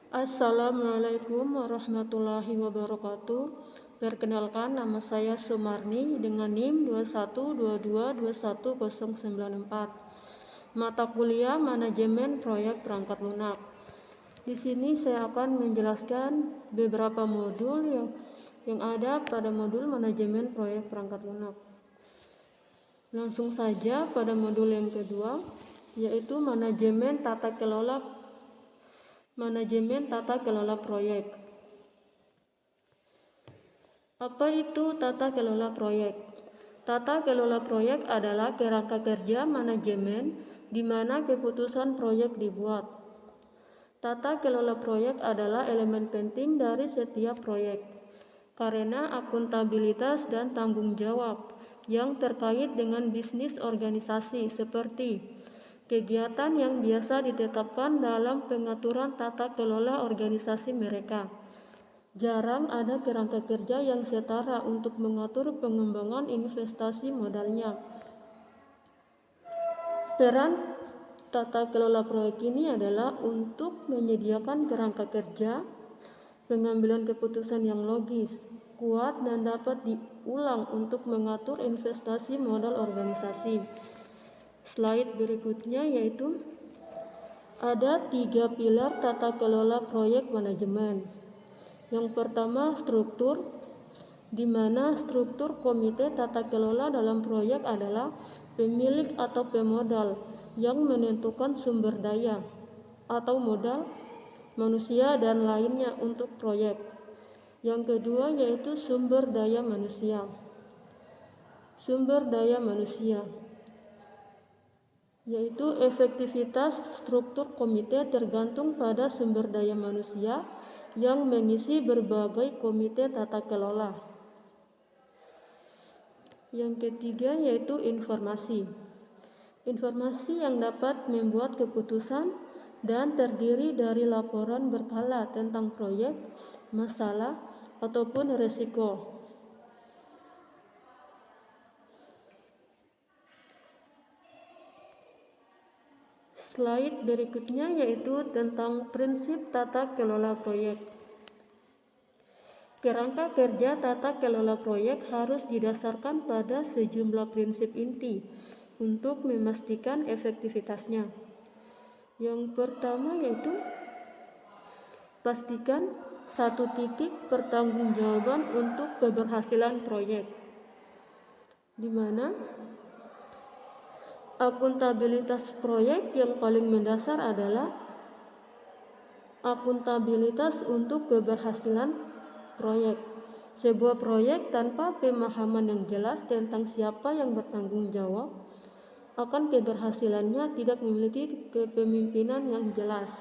Assalamualaikum warahmatullahi wabarakatuh. Perkenalkan, nama saya Sumarni dengan NIM 2122210094. Mata kuliah Manajemen Proyek Perangkat Lunak. Di sini saya akan menjelaskan beberapa modul yang ada pada modul Manajemen Proyek Perangkat Lunak. Langsung saja pada modul yang kedua, yaitu Manajemen Tata Kelola Proyek. Apa itu tata kelola proyek? Tata kelola proyek adalah kerangka kerja manajemen di mana keputusan proyek dibuat. Tata kelola proyek adalah elemen penting dari setiap proyek karena akuntabilitas dan tanggung jawab yang terkait dengan bisnis organisasi seperti kegiatan yang biasa ditetapkan dalam pengaturan tata kelola organisasi mereka. Jarang ada kerangka kerja yang setara untuk mengatur pengembangan investasi modalnya. Peran tata kelola proyek ini adalah untuk menyediakan kerangka kerja, pengambilan keputusan yang logis, kuat, dan dapat diulang untuk mengatur investasi modal organisasi. Slide berikutnya yaitu ada 3 pilar tata kelola proyek manajemen. Yang pertama, struktur, di mana struktur komite tata kelola dalam proyek adalah pemilik atau pemodal yang menentukan sumber daya atau modal, manusia, dan lainnya untuk proyek. Yang kedua yaitu sumber daya manusia. Sumber daya manusia yaitu efektivitas struktur komite tergantung pada sumber daya manusia yang mengisi berbagai komite tata kelola. Yang ketiga yaitu informasi. Informasi yang dapat membuat keputusan dan terdiri dari laporan berkala tentang proyek, masalah, ataupun resiko. Slide berikutnya yaitu tentang prinsip tata kelola proyek. Kerangka kerja tata kelola proyek harus didasarkan pada sejumlah prinsip inti untuk memastikan efektivitasnya. Yang pertama yaitu pastikan satu titik pertanggungjawaban untuk keberhasilan proyek, di mana akuntabilitas proyek yang paling mendasar adalah akuntabilitas untuk keberhasilan proyek. Sebuah proyek tanpa pemahaman yang jelas tentang siapa yang bertanggung jawab akan keberhasilannya tidak memiliki kepemimpinan yang jelas.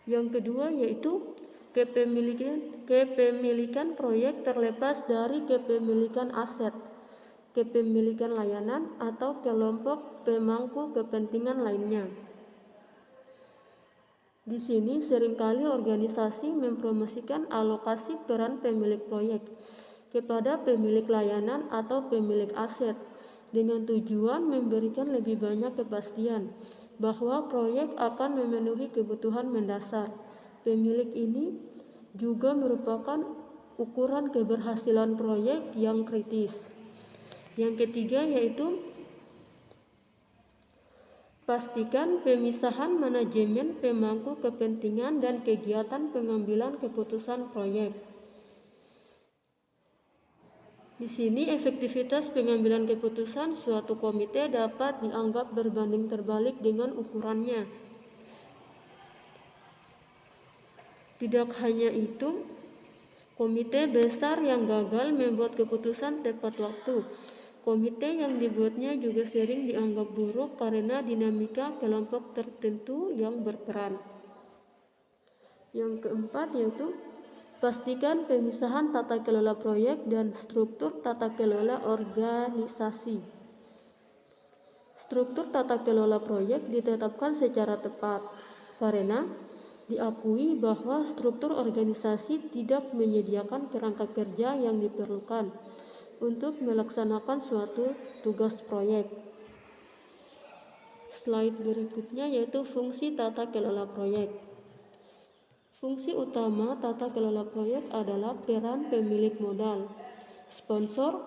Yang kedua yaitu kepemilikan proyek terlepas dari kepemilikan aset, kepemilikan layanan, atau kelompok pemangku kepentingan lainnya. Di sini seringkali organisasi mempromosikan alokasi peran pemilik proyek kepada pemilik layanan atau pemilik aset dengan tujuan memberikan lebih banyak kepastian bahwa proyek akan memenuhi kebutuhan mendasar pemilik. Ini juga merupakan ukuran keberhasilan proyek yang kritis. Yang ketiga yaitu pastikan pemisahan manajemen pemangku kepentingan dan kegiatan pengambilan keputusan proyek. Di sini efektivitas pengambilan keputusan suatu komite dapat dianggap berbanding terbalik dengan ukurannya. Tidak hanya itu, komite besar yang gagal membuat keputusan tepat waktu. Komite yang dibuatnya juga sering dianggap buruk karena dinamika kelompok tertentu yang berperan. Yang keempat yaitu pastikan pemisahan tata kelola proyek dan struktur tata kelola organisasi. Struktur tata kelola proyek ditetapkan secara tepat karena diakui bahwa struktur organisasi tidak menyediakan kerangka kerja yang diperlukan untuk melaksanakan suatu tugas proyek. slide berikutnya yaitu fungsi tata kelola proyek. Fungsi utama tata kelola proyek adalah peran pemilik modal. Sponsor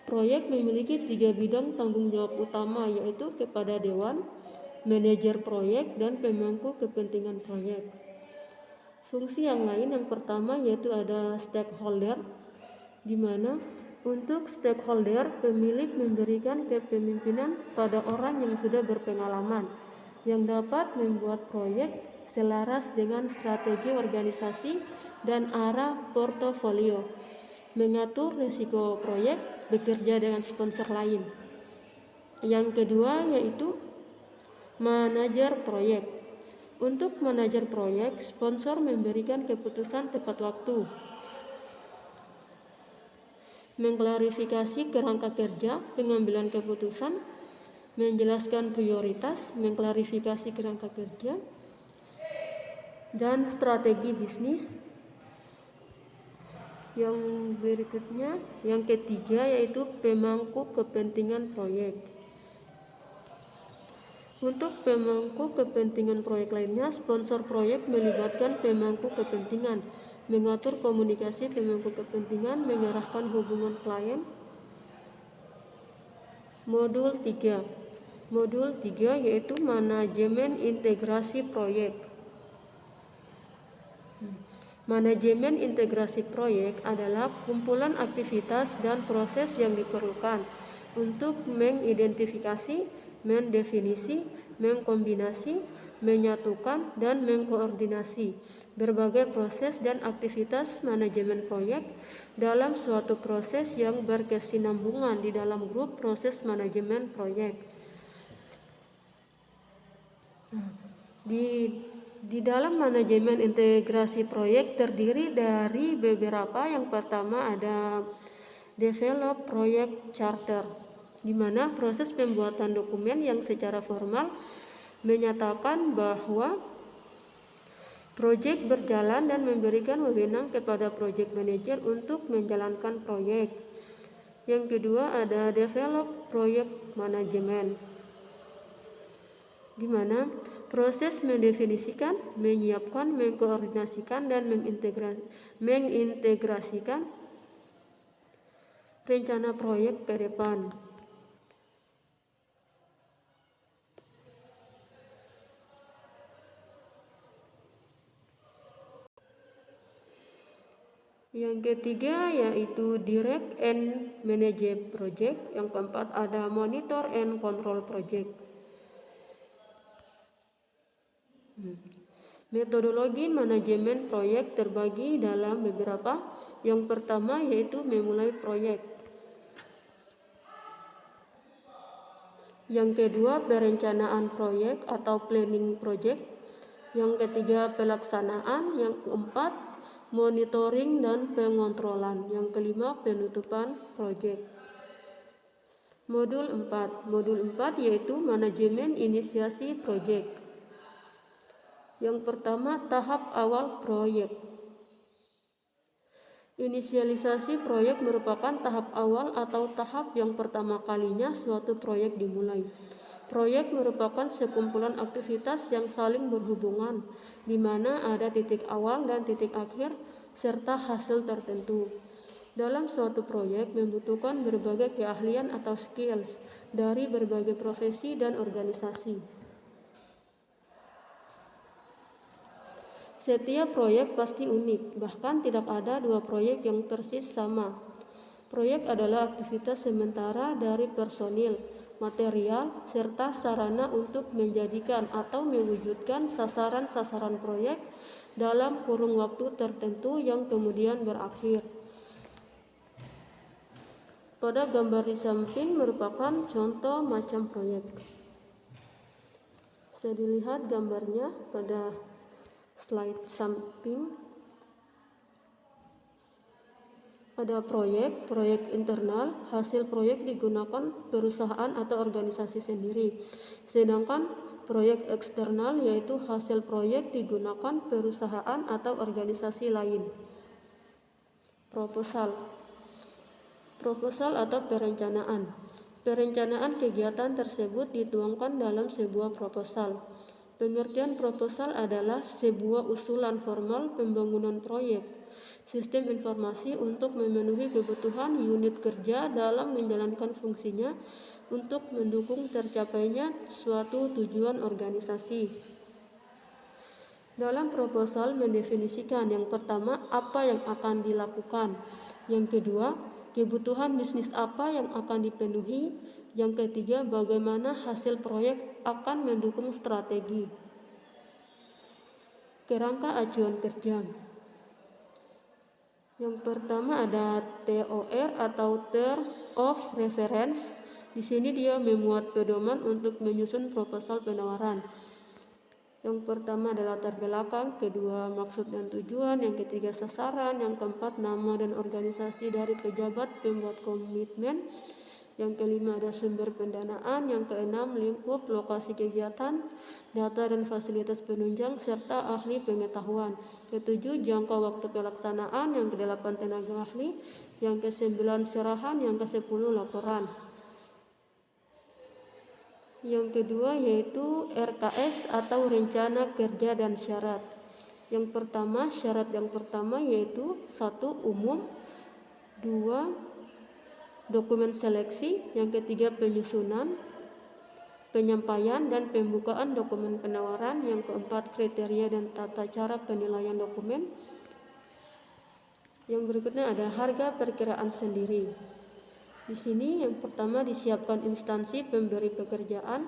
proyek memiliki 3 bidang tanggung jawab utama, yaitu kepada dewan, manajer proyek, dan pemangku kepentingan proyek. Fungsi yang lain yang pertama yaitu ada stakeholder, di mana untuk stakeholder pemilik memberikan kepemimpinan pada orang yang sudah berpengalaman yang dapat membuat proyek selaras dengan strategi organisasi dan arah portofolio, mengatur risiko proyek, bekerja dengan sponsor lain. Yang kedua yaitu manajer proyek. Untuk manajer proyek, sponsor memberikan keputusan tepat waktu, mengklarifikasi kerangka kerja, pengambilan keputusan, menjelaskan prioritas, mengklarifikasi kerangka kerja, dan strategi bisnis. Yang berikutnya, yang ketiga yaitu pemangku kepentingan proyek. Untuk pemangku kepentingan proyek lainnya, sponsor proyek melibatkan pemangku kepentingan, mengatur komunikasi pemangku kepentingan, mengarahkan hubungan klien. Modul 3 yaitu manajemen integrasi proyek. Manajemen integrasi proyek adalah kumpulan aktivitas dan proses yang diperlukan untuk mengidentifikasi, mendefinisi, mengkombinasi, menyatukan, dan mengkoordinasi berbagai proses dan aktivitas manajemen proyek dalam suatu proses yang berkesinambungan di dalam grup proses manajemen proyek. Di dalam manajemen integrasi proyek terdiri dari beberapa. Yang pertama ada develop project charter, di mana proses pembuatan dokumen yang secara formal menyatakan bahwa proyek berjalan dan memberikan wewenang kepada project manager untuk menjalankan proyek. Yang kedua ada develop project management, di mana proses mendefinisikan, menyiapkan, mengkoordinasikan, dan mengintegrasikan rencana proyek ke depan. Yang ketiga yaitu direct and manage project. Yang keempat ada monitor and control project. Metodologi manajemen proyek terbagi dalam beberapa. Yang pertama yaitu memulai proyek. Yang kedua perencanaan proyek atau planning project. Yang ketiga pelaksanaan. Yang keempat monitoring dan pengontrolan. Yang kelima penutupan proyek. Modul 4 yaitu manajemen inisiasi proyek. Yang pertama tahap awal proyek. Inisialisasi proyek merupakan tahap awal atau tahap yang pertama kalinya suatu proyek dimulai. Proyek merupakan sekumpulan aktivitas yang saling berhubungan, di mana ada titik awal dan titik akhir, serta hasil tertentu. Dalam suatu proyek membutuhkan berbagai keahlian atau skills dari berbagai profesi dan organisasi. Setiap proyek pasti unik, bahkan tidak ada dua proyek yang persis sama. Proyek adalah aktivitas sementara dari personil, material, serta sarana untuk menjadikan atau mewujudkan sasaran-sasaran proyek dalam kurun waktu tertentu yang kemudian berakhir. Pada gambar di samping merupakan contoh macam proyek. Bisa dilihat gambarnya pada slide samping. Ada proyek internal, hasil proyek digunakan perusahaan atau organisasi sendiri. Sedangkan proyek eksternal yaitu hasil proyek digunakan perusahaan atau organisasi lain. Proposal atau perencanaan. Perencanaan kegiatan tersebut dituangkan dalam sebuah proposal. Pengertian proposal adalah sebuah usulan formal pembangunan proyek sistem informasi untuk memenuhi kebutuhan unit kerja dalam menjalankan fungsinya untuk mendukung tercapainya suatu tujuan organisasi. Dalam proposal mendefinisikan yang pertama apa yang akan dilakukan, yang kedua kebutuhan bisnis apa yang akan dipenuhi, yang ketiga bagaimana hasil proyek akan mendukung strategi. Kerangka acuan kerja. Yang pertama ada TOR atau Term of Reference. Di sini dia memuat pedoman untuk menyusun proposal penawaran. Yang pertama adalah latar belakang, kedua maksud dan tujuan, yang ketiga sasaran, yang keempat nama dan organisasi dari pejabat pembuat komitmen, yang kelima ada sumber pendanaan, yang keenam lingkup lokasi kegiatan, data dan fasilitas penunjang, serta ahli pengetahuan, ketujuh jangka waktu pelaksanaan, yang kedelapan tenaga ahli, yang kesembilan serahan, yang kesepuluh laporan. Yang kedua yaitu RKS atau rencana kerja dan syarat. Yang pertama, syarat yang pertama yaitu 1. Umum, 2. Dokumen seleksi, yang ketiga penyusunan, penyampaian dan pembukaan dokumen penawaran, yang keempat kriteria dan tata cara penilaian dokumen. Yang berikutnya ada harga perkiraan sendiri. Di sini yang pertama disiapkan instansi pemberi pekerjaan,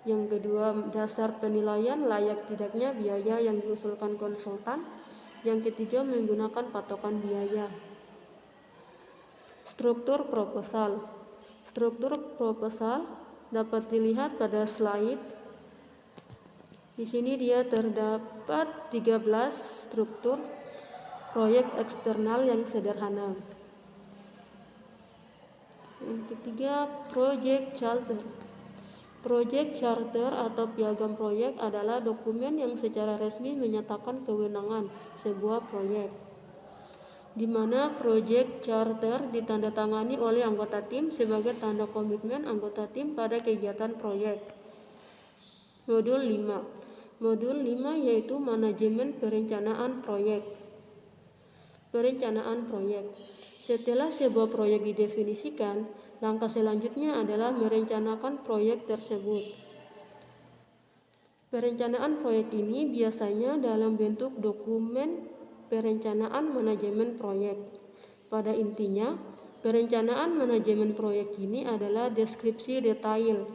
yang kedua dasar penilaian layak tidaknya biaya yang diusulkan konsultan, yang ketiga menggunakan patokan biaya. Struktur proposal. Struktur proposal dapat dilihat pada slide. Di sini dia terdapat 13 struktur proyek eksternal yang sederhana. Yang ketiga, project charter. Project charter atau piagam proyek adalah dokumen yang secara resmi menyatakan kewenangan sebuah proyek, di mana project charter ditandatangani oleh anggota tim sebagai tanda komitmen anggota tim pada kegiatan proyek. Modul 5. Modul 5 yaitu manajemen perencanaan proyek. Perencanaan proyek. Setelah sebuah proyek didefinisikan, langkah selanjutnya adalah merencanakan proyek tersebut. Perencanaan proyek ini biasanya dalam bentuk dokumen perencanaan manajemen proyek. Pada intinya, perencanaan manajemen proyek ini adalah deskripsi detail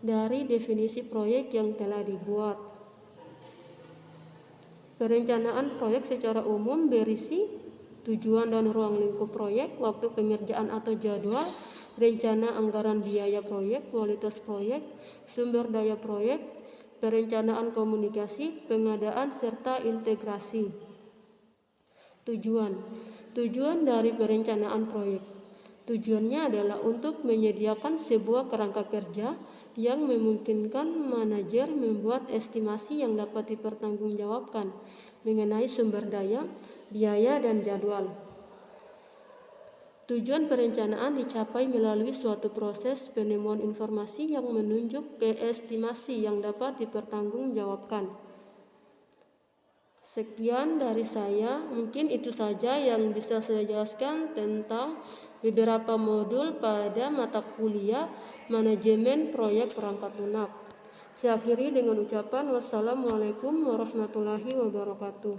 dari definisi proyek yang telah dibuat. Perencanaan proyek secara umum berisi tujuan dan ruang lingkup proyek, waktu pengerjaan atau jadwal, rencana anggaran biaya proyek, kualitas proyek, sumber daya proyek, perencanaan komunikasi, pengadaan, serta integrasi. Tujuan dari perencanaan proyek. Tujuannya adalah untuk menyediakan sebuah kerangka kerja yang memungkinkan manajer membuat estimasi yang dapat dipertanggungjawabkan mengenai sumber daya, biaya, dan jadwal. Tujuan perencanaan dicapai melalui suatu proses penemuan informasi yang menunjuk ke estimasi yang dapat dipertanggungjawabkan. Sekian dari saya, mungkin itu saja yang bisa saya jelaskan tentang beberapa modul pada mata kuliah manajemen proyek perangkat lunak. Saya akhiri dengan ucapan wassalamualaikum warahmatullahi wabarakatuh.